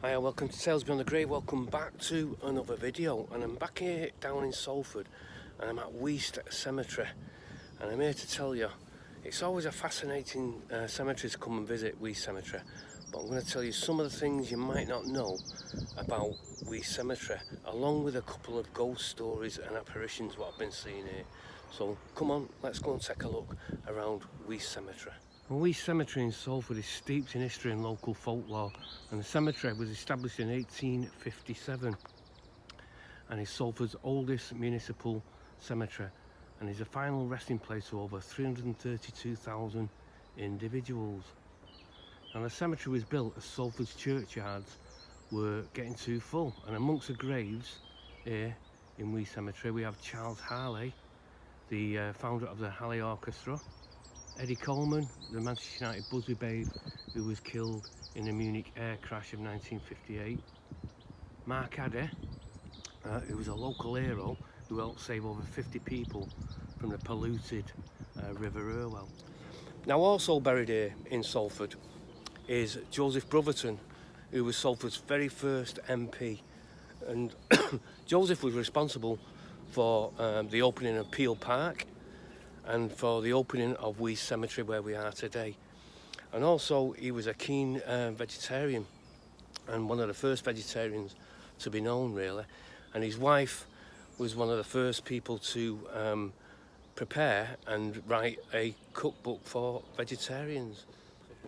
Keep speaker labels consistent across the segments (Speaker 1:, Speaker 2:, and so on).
Speaker 1: Hi, welcome to Tales Beyond the Grave. Welcome back to another video, and I'm back here down in Salford, and I'm at Weaste Cemetery, and I'm here to tell you it's always a fascinating cemetery to come and visit, Weaste Cemetery, but I'm going to tell you some of the things you might not know about Weaste Cemetery, along with a couple of ghost stories and apparitions what I've been seeing here. So come on, let's go and take a look around Weaste Cemetery. And Weaste Cemetery in Salford is steeped in history and local folklore, and the cemetery was established in 1857 and is Salford's oldest municipal cemetery and is a final resting place for over 332,000 individuals. And the cemetery was built as Salford's churchyards were getting too full, and amongst the graves here in Weaste Cemetery we have Charles Harley, the founder of the Harley Orchestra, Eddie Coleman, the Manchester United Busby Babe who was killed in a Munich air crash of 1958, Mark Addy, who was a local hero who helped save over 50 people from the polluted River Irwell. Now also buried here in Salford is Joseph Brotherton, who was Salford's very first MP, and Joseph was responsible for the opening of Peel Park and for the opening of Weaste Cemetery where we are today. And also he was a keen vegetarian, and one of the first vegetarians to be known really, and his wife was one of the first people to prepare and write a cookbook for vegetarians.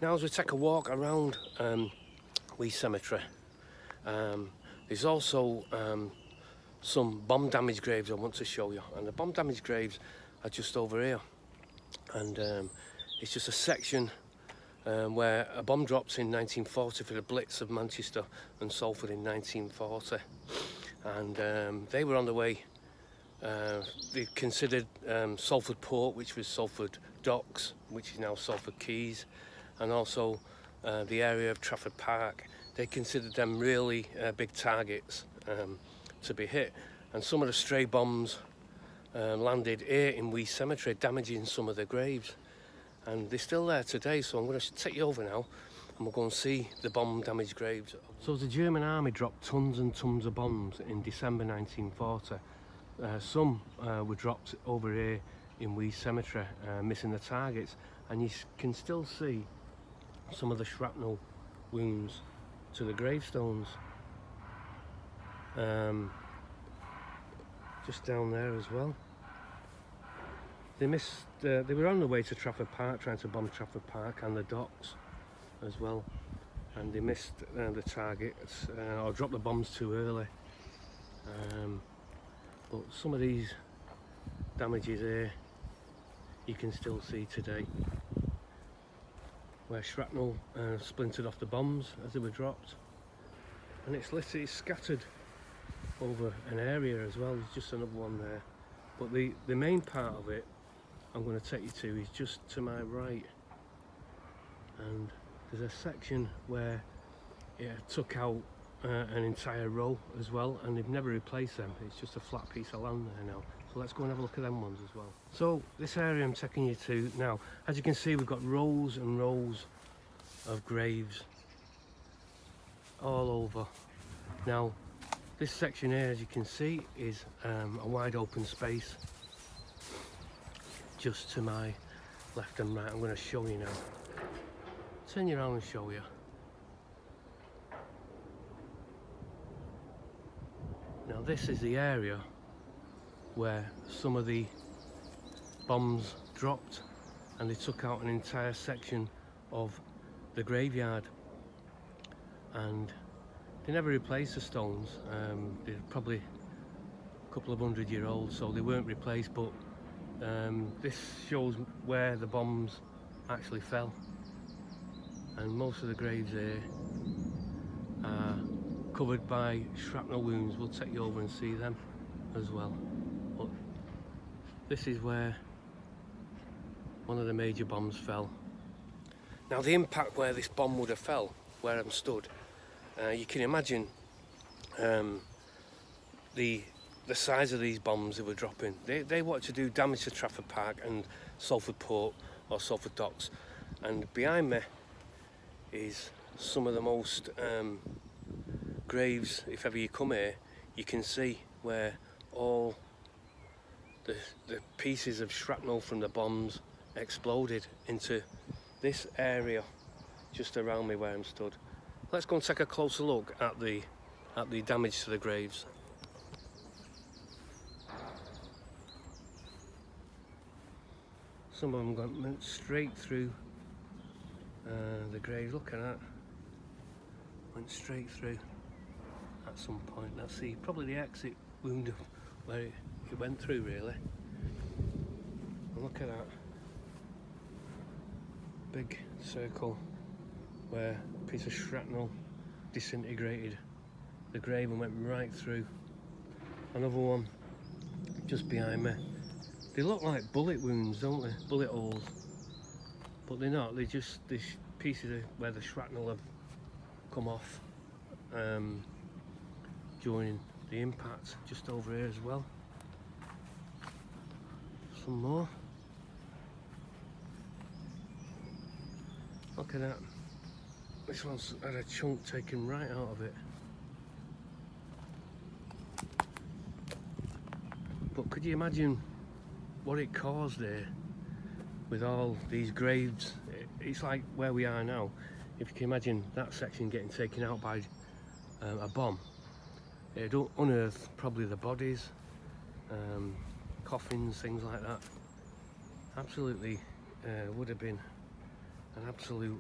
Speaker 1: Now as we take a walk around Weaste Cemetery, there's also some bomb damaged graves I want to show you, and the bomb damaged graves are just over here, and it's just a section where a bomb dropped in 1940 for the blitz of Manchester and Salford in 1940, and they were on the way. They considered Salford Port, which was Salford Docks, which is now Salford Quays, and also the area of Trafford Park. They considered them really big targets to be hit, and some of the stray bombs landed here in Weaste Cemetery, damaging some of the graves, and they're still there today. So I'm going to take you over now and we'll go and see the bomb damaged graves. So the German army dropped tons and tons of bombs in December 1940. Some were dropped over here in Weaste Cemetery, missing the targets, and you can still see some of the shrapnel wounds to the gravestones. Just down there as well. They were on the way to Trafford Park, trying to bomb Trafford Park and the docks as well, and they missed the targets or dropped the bombs too early. But some of these damages here you can still see today, where shrapnel splintered off the bombs as they were dropped, and it's literally scattered over an area as well. There's just another one there, but the main part of it I'm going to take you to is just to my right, and there's a section where it took out an entire row as well, and they've never replaced them. It's just a flat piece of land there now, so let's go and have a look at them ones as well. So this area I'm taking you to now, as you can see, we've got rows and rows of graves all over. Now this section here, as you can see, is a wide open space just to my left and right. I'm going to show you now. Turn you around and show you. Now this is the area where some of the bombs dropped, and they took out an entire section of the graveyard, and they never replaced the stones. They're probably a couple of 100-year-old, so they weren't replaced, but this shows where the bombs actually fell, and most of the graves here are covered by shrapnel wounds. We'll take you over and see them as well, but this is where one of the major bombs fell. Now the impact where this bomb would have fell, where I'm stood, you can imagine the size of these bombs that were dropping. They wanted to do damage to Trafford Park and Salford Port or Salford Docks, and behind me is some of the most graves, if ever you come here, you can see where all the pieces of shrapnel from the bombs exploded into this area just around me where I'm stood. Let's go and take a closer look at the damage to the graves. Some of them went straight through the grave. Look at that. Went straight through at some point. That's probably the exit wound of where it went through, really. And look at that. Big circle where a piece of shrapnel disintegrated the grave and went right through. Another one just behind me. They look like bullet wounds, don't they? Bullet holes. But they're not, they're just these pieces of where the shrapnel have come off during the impact. Just over here as well. Some more. Look at that. This one's had a chunk taken right out of it. But could you imagine what it caused there with all these graves? It's like where we are now. If you can imagine that section getting taken out by a bomb, it'd unearth probably the bodies, coffins, things like that. Absolutely would have been an absolute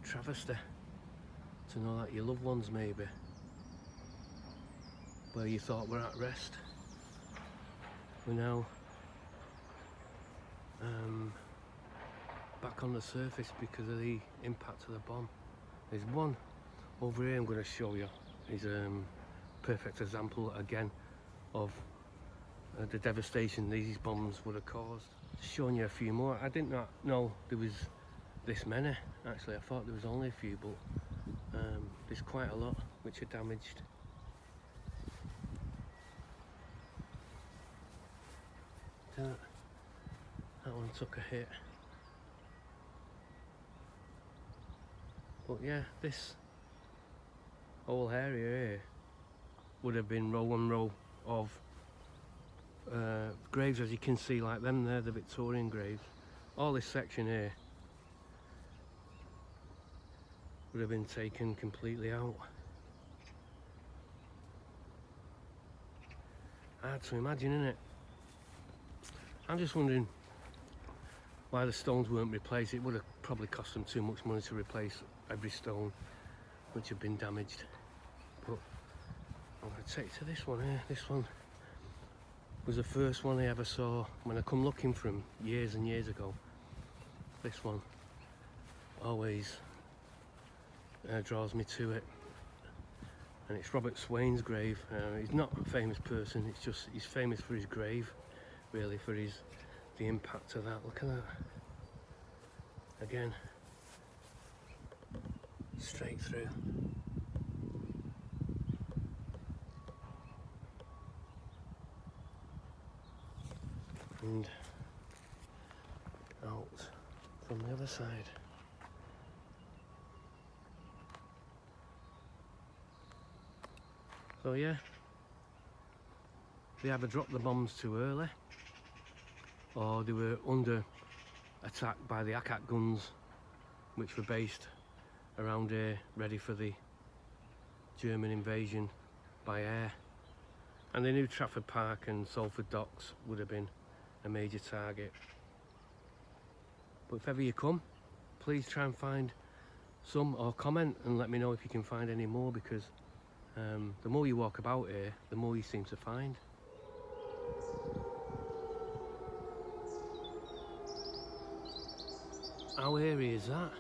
Speaker 1: travesty to know that your loved ones, maybe where you thought were at rest, we're now back on the surface because of the impact of the bomb. There's one over here I'm going to show you. Is a perfect example again of the devastation these bombs would have caused. Just showing you a few more. I did not know there was this many. Actually, I thought there was only a few, but there's quite a lot which are damaged. That one took a hit. But yeah, this whole area here would have been row on row of graves, as you can see, like them there, the Victorian graves. All this section here would have been taken completely out. Hard to imagine, isn't it? I'm just wondering why the stones weren't replaced. It would have probably cost them too much money to replace every stone which have been damaged. But I'm going to take to this one here. This one was the first one I ever saw when I come looking for them years and years ago. This one always draws me to it, and it's Robert Swain's grave. He's not a famous person, it's just he's famous for his grave, really, for the impact of that. Look at that again, straight through. And out from the other side. So yeah, they either dropped the bombs too early, or they were under attack by the ACAT guns, which were based around here, ready for the German invasion by air. And they knew Trafford Park and Salford Docks would have been a major target. But if ever you come, please try and find some, or comment and let me know if you can find any more, because the more you walk about here, the more you seem to find. How eerie is that?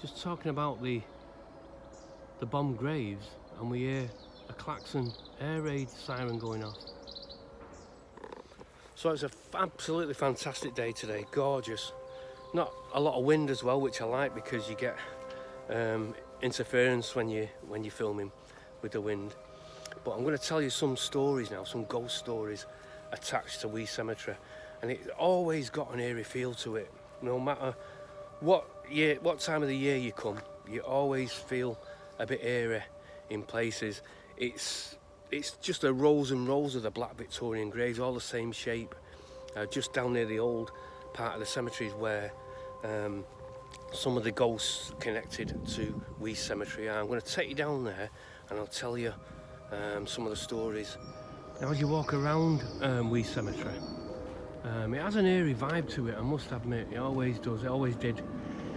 Speaker 1: Just talking about the bomb graves, and we hear a klaxon air raid siren going off. So it's an absolutely fantastic day today, gorgeous. Not a lot of wind as well, which I like, because you get interference when you're filming with the wind. But I'm going to tell you some stories now, some ghost stories attached to Weaste Cemetery, and it's always got an eerie feel to it. No matter what time of the year you come, you always feel a bit eerie in places. It's just the rows and rows of the black Victorian graves, all the same shape. Just down near the old part of the cemetery is where some of the ghosts connected to Weaste Cemetery are. I'm going to take you down there and I'll tell you some of the stories. Now, as you walk around Weaste Cemetery, it has an eerie vibe to it, I must admit. It always does. It always did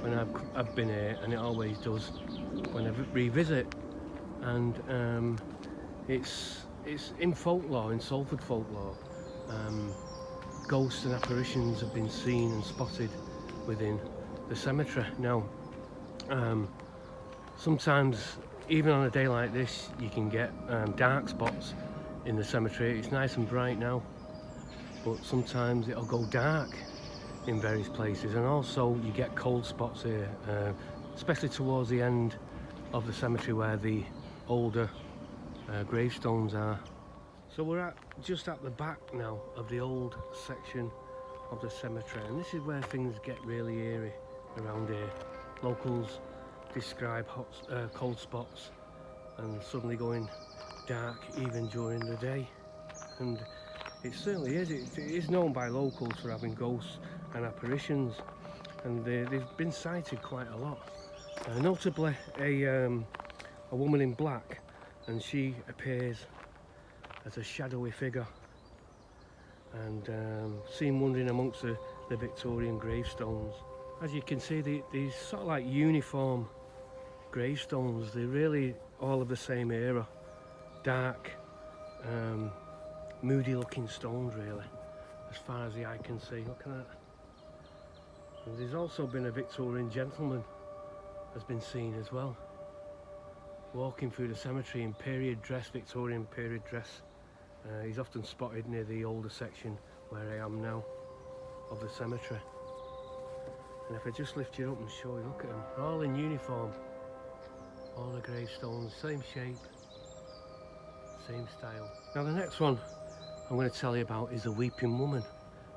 Speaker 1: when I've been here, and it always does when I revisit. And it's in folklore, in Salford folklore. Ghosts and apparitions have been seen and spotted within the cemetery. Now, sometimes, even on a day like this, you can get dark spots in the cemetery. It's nice and bright now, but sometimes it'll go dark in various places, and also you get cold spots here, especially towards the end of the cemetery where the older gravestones are. So we're just at the back now of the old section of the cemetery, and this is where things get really eerie around here. Locals describe cold spots and suddenly going dark even during the day, and it certainly is. It is known by locals for having ghosts and apparitions, and they've been sighted quite a lot. Notably a woman in black, and she appears as a shadowy figure, and seen wandering amongst the Victorian gravestones. As you can see, these sort of like uniform gravestones. They're really all of the same era. Dark, moody looking stones really, as far as the eye can see. Look at that. And there's also been a Victorian gentleman has been seen as well, walking through the cemetery in period dress, Victorian period dress. He's often spotted near the older section where I am now of the cemetery. And if I just lift you up and show you, look at them, they're all in uniform. All the gravestones, same shape, same style. Now the next one I'm going to tell you about is the Weeping Woman,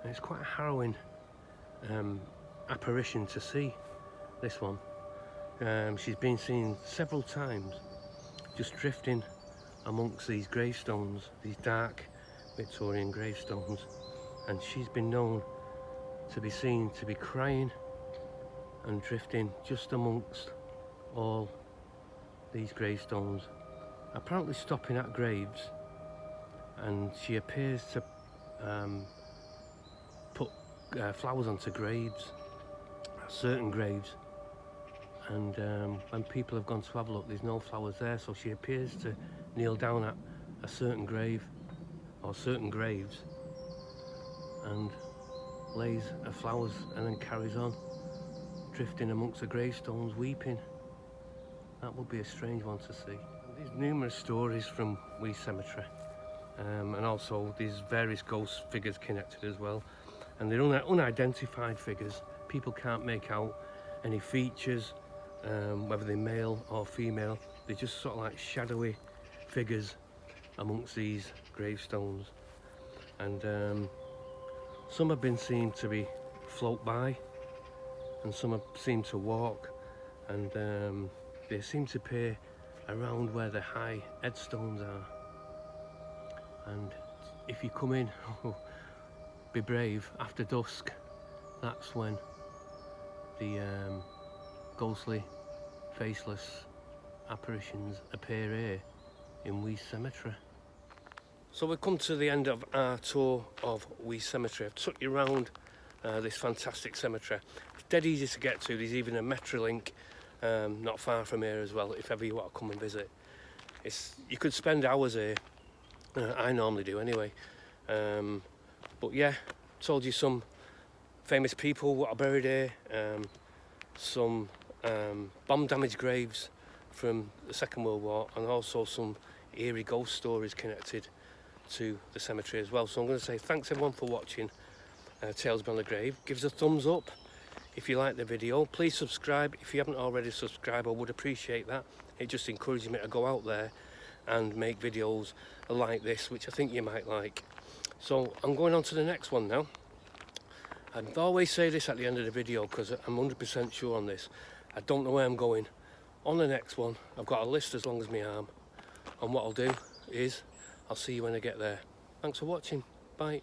Speaker 1: and it's quite a harrowing apparition to see, this one. She's been seen several times just drifting amongst these gravestones, these dark Victorian gravestones, and she's been known to be seen to be crying and drifting just amongst all these gravestones, apparently stopping at graves, and she appears to put flowers onto graves, certain graves, and when people have gone to have a look, there's no flowers there, so she appears to kneel down at a certain grave or certain graves and lays her flowers and then carries on drifting amongst the gravestones weeping. That would be a strange one to see. There's numerous stories from Weaste Cemetery, and also there's various ghost figures connected as well, and they're unidentified figures. People can't make out any features, whether they're male or female. They're just sort of like shadowy figures amongst these gravestones, and some have been seen to be float by, and some have seemed to walk, and they seem to appear around where the high headstones are. And if you come in, be brave, after dusk, that's when the ghostly, faceless apparitions appear here in Weaste Cemetery. So we've come to the end of our tour of Weaste Cemetery. I've took you around this fantastic cemetery. It's dead easy to get to. There's even a Metrolink not far from here as well, if ever you want to come and visit. You could spend hours here. I normally do anyway. But yeah, told you some famous people what are buried here, some bomb damaged graves from the Second World War, and also some eerie ghost stories connected to the cemetery as well. So I'm going to say thanks everyone for watching Tales Beyond the Grave. Give us a thumbs up if you like the video. Please subscribe if you haven't already subscribed. I would appreciate that. It just encourages me to go out there and make videos like this, which I think you might like. So I'm going on to the next one now. I always say this at the end of the video because I'm 100% sure on this. I don't know where I'm going, on the next one, I've got a list as long as my arm, and what I'll do is I'll see you when I get there. Thanks for watching. Bye.